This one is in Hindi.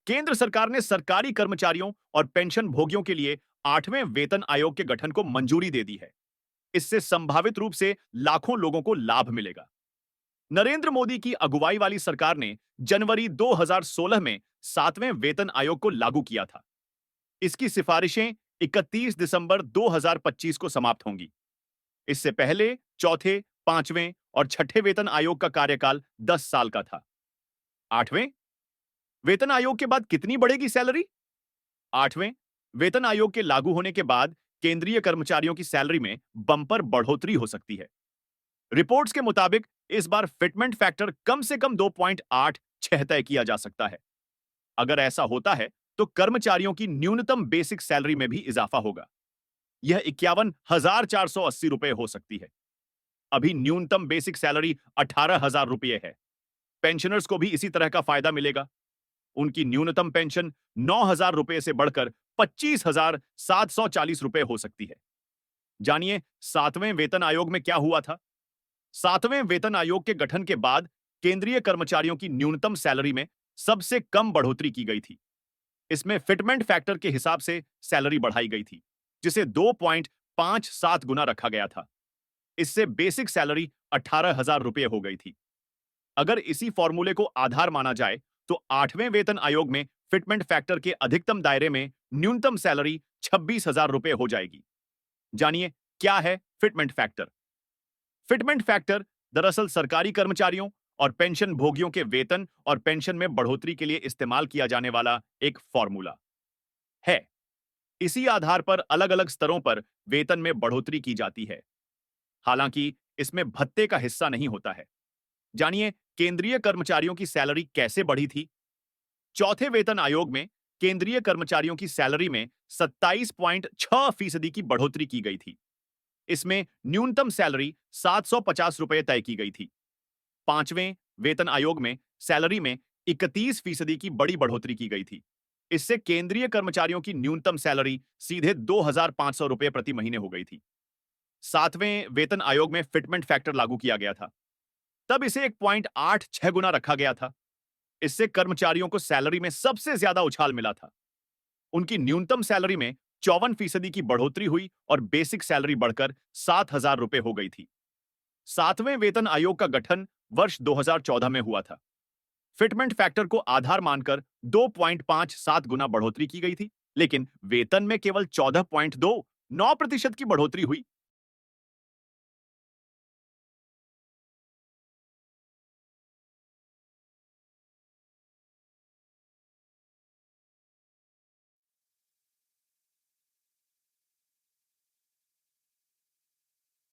केंद्र सरकार ने सरकारी कर्मचारियों और पेंशन भोगियों के लिए 8वें वेतन आयोग के गठन को मंजूरी दे दी है। इससे संभावित रूप से लाखों लोगों को लाभ मिलेगा। नरेंद्र मोदी की अगुवाई वाली सरकार ने जनवरी 2016 में 7वें वेतन आयोग को लागू किया था। इसकी सिफारिशें 31 दिसंबर 2025 को समाप्त होंगी। इससे पहले चौथे, पांचवें और छठे वेतन आयोग का कार्यकाल 10 साल का था। आठवें वेतन आयोग के बाद कितनी बढ़ेगी सैलरी? आठवें वेतन आयोग के लागू होने के बाद केंद्रीय कर्मचारियों की सैलरी में बंपर बढ़ोतरी हो सकती है। रिपोर्ट्स के मुताबिक इस बार फिटमेंट फैक्टर कम से कम 2.86 तय किया जा सकता है। अगर ऐसा होता है तो कर्मचारियों की न्यूनतम बेसिक सैलरी में भी इजाफा होगा। यह 51,480 रुपए हो सकती है। अभी न्यूनतम बेसिक सैलरी 18,000 रुपये है। पेंशनर्स को भी इसी तरह का फायदा मिलेगा। उनकी न्यूनतम पेंशन 9,000 रुपये से बढ़कर 25,740 रुपये हो सकती है। जानिए 7वें वेतन आयोग में क्या हुआ था। 7वें वेतन आयोग के गठन के बाद केंद्रीय कर्मचारियों की न्यूनतम सैलरी में सबसे कम बढ़ोतरी की गई थी। इसमें फिटमेंट फैक्टर के हिसाब से सैलरी बढ़ाई गई थी, जिसे 2.57 गुना रखा गया था। इससे बेसिक सैलरी 18,000 रुपये हो गई थी। अगर इसी फॉर्मूले को आधार माना जाए तो 8वें वेतन आयोग में फिटमेंट फैक्टर के अधिकतम दायरे में न्यूनतम सैलरी 26,000 रुपये हो जाएगी। जानिए क्या है फिटमेंट फैक्टर। फिटमेंट फैक्टर दरअसल सरकारी कर्मचारियों और पेंशन भोगियों के वेतन और पेंशन में बढ़ोतरी के लिए इस्तेमाल किया जाने वाला एक फॉर्मूला है। इसी आधार पर अलग अलग स्तरों पर वेतन में बढ़ोतरी की जाती है। हालांकि इसमें भत्ते का हिस्सा नहीं होता है। जानिए केंद्रीय कर्मचारियों की सैलरी कैसे बढ़ी थी। चौथे वेतन आयोग में केंद्रीय कर्मचारियों की सैलरी में 27.6% की बढ़ोतरी की गई थी। इसमें न्यूनतम सैलरी 750 रुपये तय की गई थी। पांचवें वेतन आयोग में सैलरी में 31% की बड़ी बढ़ोतरी की गई थी। इससे केंद्रीय कर्मचारियों की न्यूनतम सैलरी सीधे 2,500 रुपये प्रति महीने हो गई थी। 7वें वेतन आयोग में फिटमेंट फैक्टर लागू किया गया था। तब इसे 1.86 गुना रखा गया था। इससे कर्मचारियों को सैलरी में सबसे ज्यादा उछाल मिला था। उनकी न्यूनतम सैलरी में 54% की बढ़ोतरी हुई और बेसिक सैलरी बढ़कर 7,000 रुपये हो गई थी। 7वें वेतन आयोग का गठन वर्ष 2014 में हुआ था। फिटमेंट फैक्टर को आधार मानकर 2.57 गुना बढ़ोतरी की गई थी, लेकिन वेतन में केवल 14.29% की बढ़ोतरी हुई।